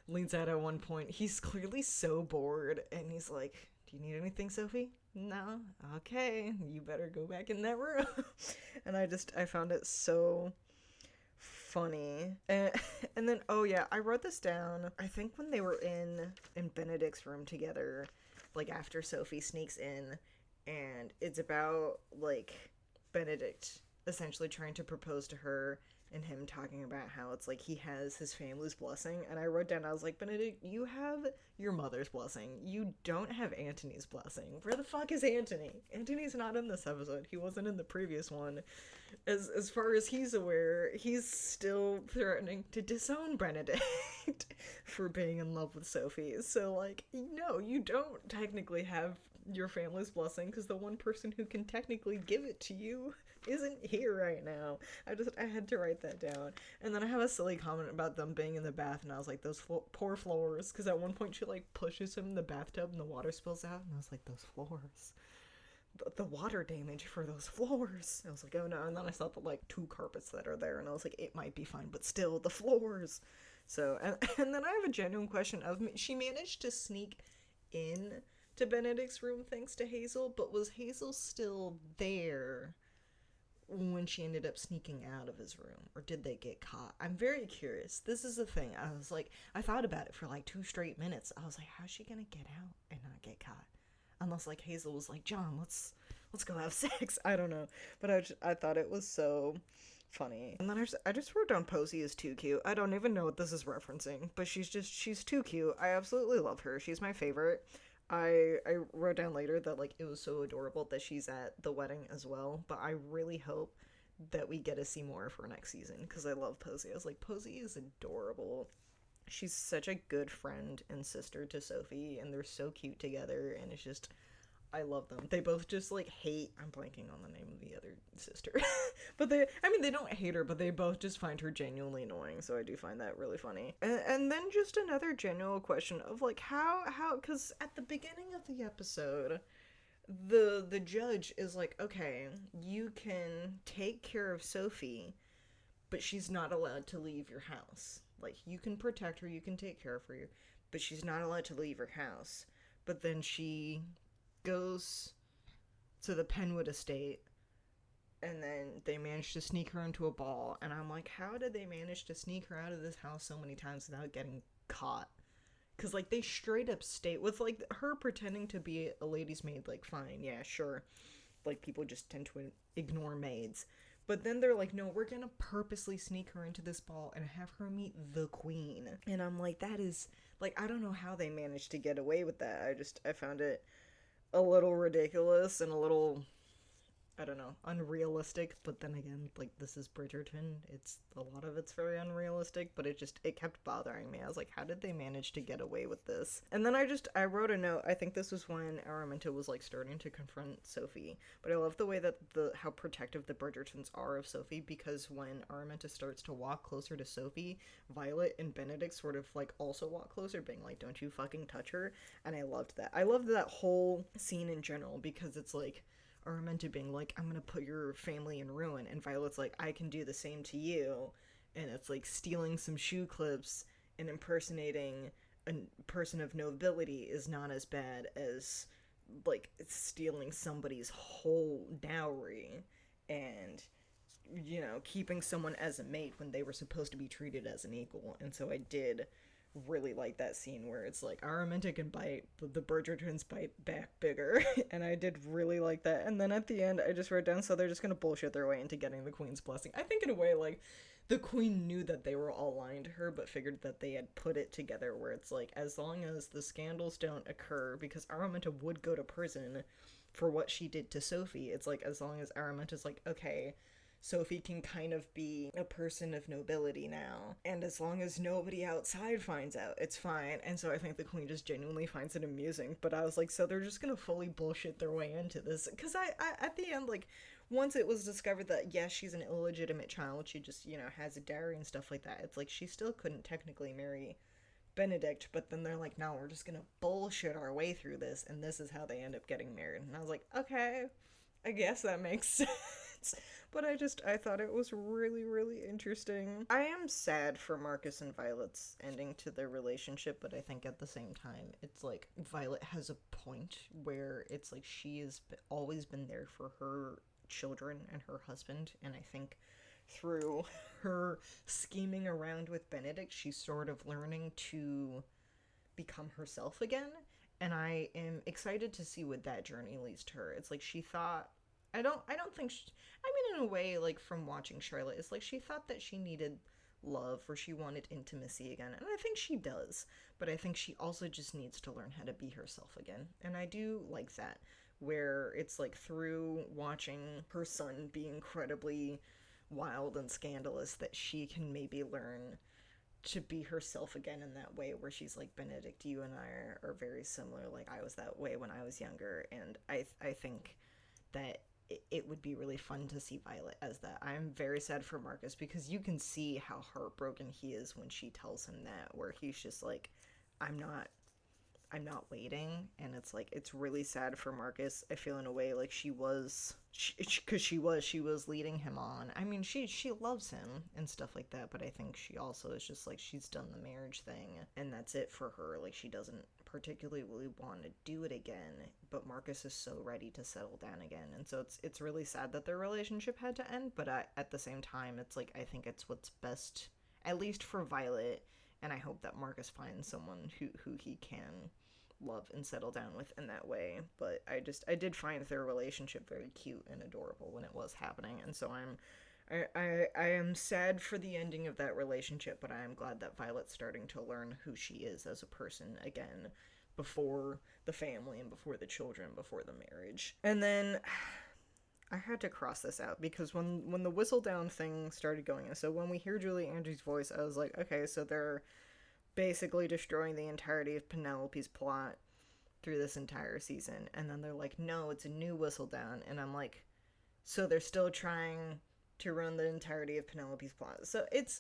leans out at one point. He's clearly so bored, and he's like, do you need anything, Sophie? No? Okay, you better go back in that room. And I found it so funny. And then, oh yeah, I wrote this down. I think when they were in Benedict's room together, like after Sophie sneaks in, and it's about like Benedict essentially trying to propose to her and him talking about how it's like he has his family's blessing. And I wrote down, I was like, Benedict, you have your mother's blessing. You don't have Antony's blessing. Where the fuck is Antony? Antony's not in this episode. He wasn't in the previous one. As far as he's aware, he's still threatening to disown Benedict for being in love with Sophie. So, like, no, you don't technically have your family's blessing because the one person who can technically give it to you isn't here right now. I had to write that down. And then I have a silly comment about them being in the bath, and I was like, those poor floors, because at one point she like pushes him in the bathtub and the water spills out, and I was like, those floors, the water damage for those floors. I was like, oh no. And then I saw the like 2 carpets that are there, and I was like, it might be fine, but still, the floors. So, and then I have a genuine question of, she managed to sneak in to Benedict's room thanks to Hazel, but was Hazel still there when she ended up sneaking out of his room, or did they get caught? I'm very curious. This is the thing. I was like, I thought about it for like 2 straight minutes. I was like, how's she gonna get out and not get caught? Unless like Hazel was like, John, let's go have sex. I don't know, but I thought it was so funny. And then I just wrote down Posey is too cute. I don't even know what this is referencing, but she's too cute. I absolutely love her. She's my favorite. I wrote down later that like it was so adorable that she's at the wedding as well, but I really hope that we get to see more of her next season because I love Posey. I was like, Posey is adorable. She's such a good friend and sister to Sophie, and they're so cute together, and it's just, I love them. They both just like hate, I'm blanking on the name of the other sister. But they don't hate her, but they both just find her genuinely annoying, so I do find that really funny. And then just another general question of like how, because at the beginning of the episode, the judge is like, okay, you can take care of Sophie, but she's not allowed to leave your house. Like, you can protect her, you can take care of her, but she's not allowed to leave her house. But then she goes to the Penwood estate, and then they manage to sneak her into a ball, and I'm like, how did they manage to sneak her out of this house so many times without getting caught? Because, like, they straight up state, with, like, her pretending to be a lady's maid, like, fine, yeah, sure. Like, people just tend to ignore maids. But then they're like, no, we're gonna purposely sneak her into this ball and have her meet the queen. And I'm like, that is, like, I don't know how they managed to get away with that. I found it a little ridiculous and a little, I don't know, unrealistic. But then again, like, this is Bridgerton. A lot of it's very unrealistic, but it kept bothering me. I was like, how did they manage to get away with this? And then I wrote a note. I think this was when Araminta was like starting to confront Sophie. But I love the way that how protective the Bridgertons are of Sophie, because when Araminta starts to walk closer to Sophie, Violet and Benedict sort of like also walk closer, being like, don't you fucking touch her. And I loved that. I loved that whole scene in general, because it's like, Araminta being like, I'm gonna put your family in ruin, and Violet's like, I can do the same to you, and it's like stealing some shoe clips and impersonating a person of nobility is not as bad as like stealing somebody's whole dowry and, you know, keeping someone as a mate when they were supposed to be treated as an equal. And so I did really like that scene where it's like Araminta can bite, but the Bridgertons bite back bigger. And I did really like that. And then at the end, I just wrote down, so they're just gonna bullshit their way into getting the queen's blessing. I think in a way, like, the queen knew that they were all lying to her, but figured that they had put it together where it's like, as long as the scandals don't occur, because Araminta would go to prison for what she did to Sophie, it's like, as long as Araminta's like, okay, Sophie can kind of be a person of nobility now, and as long as nobody outside finds out, it's fine. And so I think the queen just genuinely finds it amusing. But I was like, so they're just gonna fully bullshit their way into this, because I at the end, like, once it was discovered that yes, she's an illegitimate child, she just, you know, has a dowry and stuff like that, it's like she still couldn't technically marry Benedict. But then they're like, no, we're just gonna bullshit our way through this, and this is how they end up getting married. And I was like, okay, I guess that makes sense. But I thought it was really, really interesting. I am sad for Marcus and Violet's ending to their relationship, but I think at the same time, it's like Violet has a point where it's like she has always been there for her children and her husband, and I think through her scheming around with Benedict, she's sort of learning to become herself again, and I am excited to see what that journey leads to her. It's like she thought I don't think I mean, in a way, like, from watching Charlotte, it's like she thought that she needed love or she wanted intimacy again, and I think she does, but I think she also just needs to learn how to be herself again, and I do like that, where it's like through watching her son be incredibly wild and scandalous that she can maybe learn to be herself again in that way, where she's like, Benedict, you and I are very similar, like I was that way when I was younger, and I think that it would be really fun to see Violet as that. I'm very sad for Marcus because you can see how heartbroken he is when she tells him that, where he's just like, I'm not I'm not waiting, and it's like it's really sad for Marcus. I feel in a way like because she was leading him on. I mean, she loves him and stuff like that, but I think she also is just like she's done the marriage thing, and that's it for her. Like she doesn't particularly want to do it again, but Marcus is so ready to settle down again, and so it's really sad that their relationship had to end. But at the same time, it's like I think it's what's best, at least for Violet, and I hope that Marcus finds someone who he can love and settle down with in that way. But I did find their relationship very cute and adorable when it was happening, and so I am sad for the ending of that relationship, but I am glad that Violet's starting to learn who she is as a person again, before the family and before the children, before the marriage. And then I had to cross this out because when the whistle down thing started going, so when we hear Julie Andrews' voice, I was like, okay, so they're basically destroying the entirety of Penelope's plot through this entire season. And then they're like, no, it's a new whistle down. And I'm like, so they're still trying to run the entirety of Penelope's plot. So it's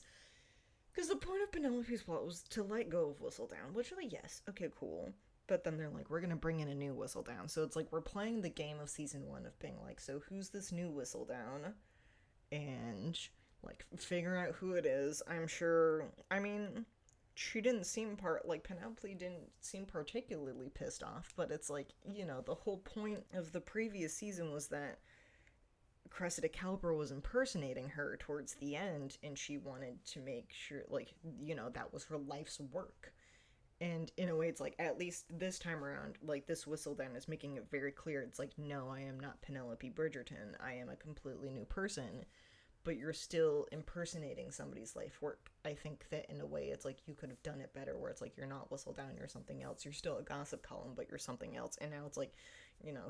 because the point of Penelope's plot was to let go of Whistledown, which, like, yes, okay, cool. But then they're like, we're gonna bring in a new Whistledown. So it's like we're playing the game of season one of being like, so who's this new Whistledown? And like figuring out who it is. I'm sure. I mean, she didn't seem Penelope didn't seem particularly pissed off. But it's like, the whole point of the previous season was that Cressida Caliber was impersonating her towards the end, and she wanted to make sure, that was her life's work. And in a way, it's like, at least this time around, like, this Whistledown is making it very clear. It's like, no, I am not Penelope Bridgerton. I am a completely new person. But you're still impersonating somebody's life work. I think that in a way, it's like, you could have done it better, where it's like, you're not Whistledown, you're something else. You're still a gossip column, but you're something else. And now it's like,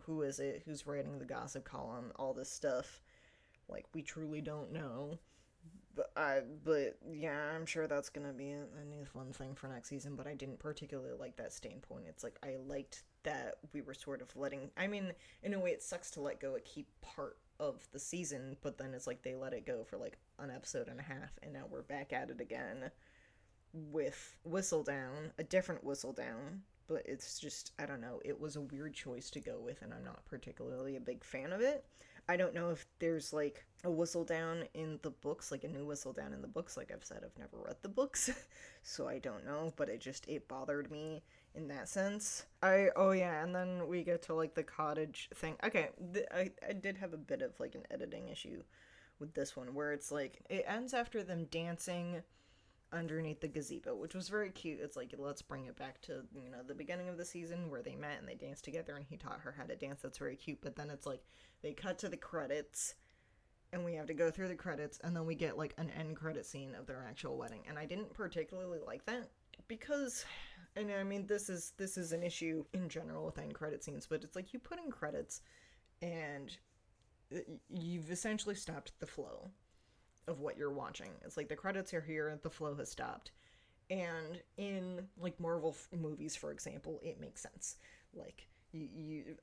who is it? Who's writing the gossip column? All this stuff. Like, we truly don't know. But yeah, I'm sure that's gonna be a new fun thing for next season. But I didn't particularly like that staying point. It's like I liked that we were sort of letting. I mean, in a way, it sucks to let go a key part of the season, but then it's like they let it go for like an episode and a half, and now we're back at it again with Whistledown, a different Whistledown. But it's just, I don't know, it was a weird choice to go with, and I'm not particularly a big fan of it. I don't know if there's like a Whistledown in the books, like a new Whistledown in the books. Like I've said, I've never read the books, so I don't know, but it bothered me in that sense. Oh yeah, and then we get to like the cottage thing. Okay, I did have a bit of like an editing issue with this one, where it's like, it ends after them dancing underneath the gazebo, which was very cute. It's like, let's bring it back to, the beginning of the season where they met and they danced together and he taught her how to dance. That's very cute. But then it's like they cut to the credits and we have to go through the credits, and then we get like an end credit scene of their actual wedding. And I didn't particularly like that because, and I mean, this is an issue in general with end credit scenes, but it's like you put in credits and you've essentially stopped the flow of what you're watching. It's like the credits are here, the flow has stopped. And in like Marvel movies, for example, it makes sense. Like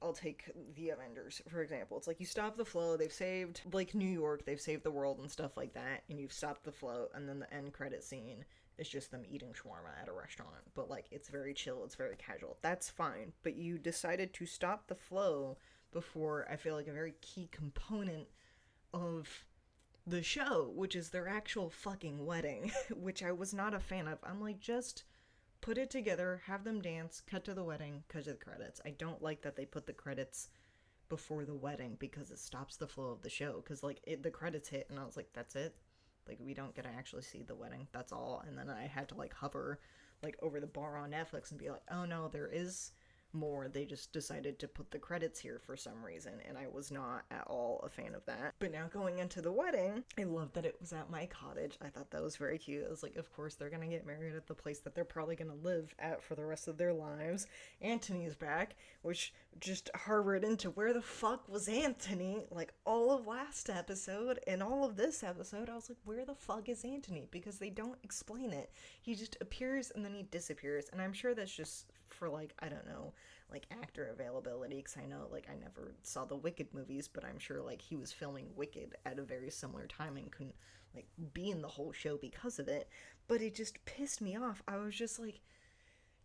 I'll take the Avengers for example. It's like you stop the flow. They've saved like New York, they've saved the world and stuff like that, and you've stopped the flow, and then the end credit scene is just them eating shawarma at a restaurant. But like it's very chill, it's very casual. That's fine. But you decided to stop the flow before, I feel like, a very key component of the show, which is their actual fucking wedding, which I was not a fan of. I'm like, just put it together, have them dance, cut to the wedding, cut to the credits. I don't like that they put the credits before the wedding because it stops the flow of the show. Because like the credits hit and I was like, that's it. Like we don't get to actually see the wedding. That's all. And then I had to like hover like over the bar on Netflix and be like, oh no, there is more. They just decided to put the credits here for some reason, and I was not at all a fan of that. But now going into the wedding, I love that it was at my cottage. I thought that was very cute. I was like, of course they're gonna get married at the place that they're probably gonna live at for the rest of their lives. Anthony's back, which just harbored into where the fuck was Anthony? Like all of last episode and all of this episode, I was like, where the fuck is Anthony? Because they don't explain it. He just appears and then he disappears, and I'm sure that's just for, like, I don't know, like actor availability, because I know, like, I never saw the Wicked movies, but I'm sure, like, he was filming Wicked at a very similar time and couldn't, like, be in the whole show because of it. But it just pissed me off. I was just like,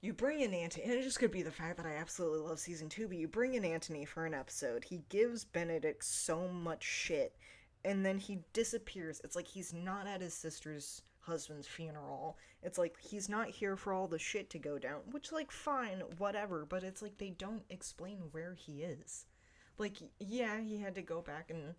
you bring in Antony, and it just could be the fact that I absolutely love season 2, but you bring in Antony for an episode, he gives Benedict so much shit, and then he disappears. It's like he's not at his sister's husband's funeral. It's like he's not here for all the shit to go down, which, like, fine, whatever, but it's like they don't explain where he is. Like, yeah, he had to go back and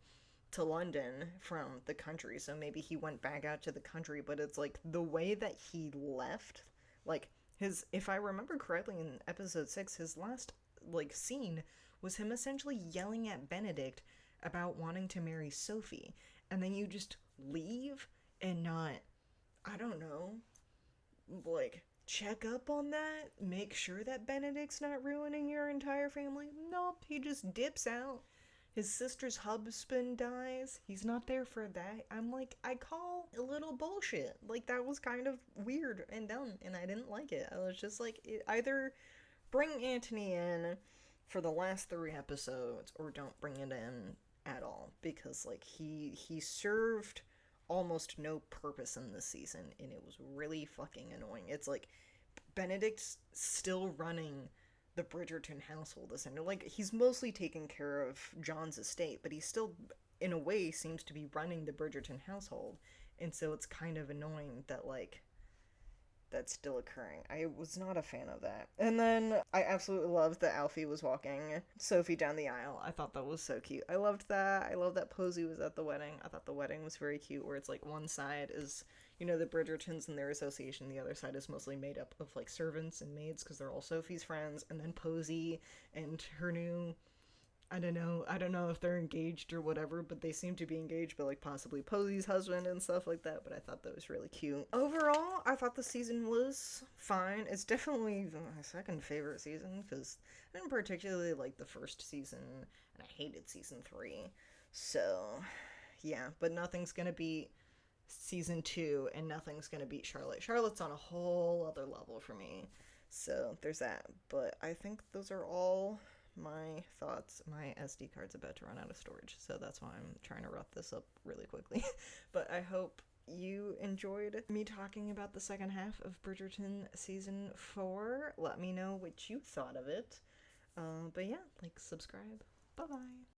to London from the country, so maybe he went back out to the country, but it's like the way that he left, like, his, if I remember correctly in episode 6, his last, like, scene was him essentially yelling at Benedict about wanting to marry Sophie, and then you just leave and not, I don't know, like, check up on that, make sure that Benedict's not ruining your entire family. Nope, he just dips out. His sister's husband dies. He's not there for that. I'm like, I call a little bullshit. Like, that was kind of weird and dumb, and I didn't like it. I was just like, either bring Antony in for the last 3 episodes, or don't bring it in at all, because, like, he served almost no purpose in this season, and it was really fucking annoying. It's like Benedict's still running the Bridgerton household, essentially. Like, he's mostly taking care of John's estate, but he still, in a way, seems to be running the Bridgerton household, and so it's kind of annoying that, like, that's still occurring. I was not a fan of that. And then I absolutely loved that Alfie was walking Sophie down the aisle. I thought that was so cute. I loved that. I love that Posey was at the wedding. I thought the wedding was very cute, where it's like one side is, you know, the Bridgertons and their association. The other side is mostly made up of, like, servants and maids, because they're all Sophie's friends. And then Posey and her new, I don't know if they're engaged or whatever, but they seem to be engaged, but, like, possibly Posey's husband and stuff like that. But I thought that was really cute. Overall, I thought the season was fine. It's definitely my second favorite season, because I didn't particularly like the first season, and I hated season 3. So, yeah, but nothing's gonna beat season 2, and nothing's gonna beat Charlotte. Charlotte's on a whole other level for me. So, there's that. But I think those are all my thoughts. My SD card's about to run out of storage, so that's why I'm trying to wrap this up really quickly. But I hope you enjoyed me talking about the second half of Bridgerton season 4. Let me know what you thought of it. But yeah, like, subscribe. Bye bye.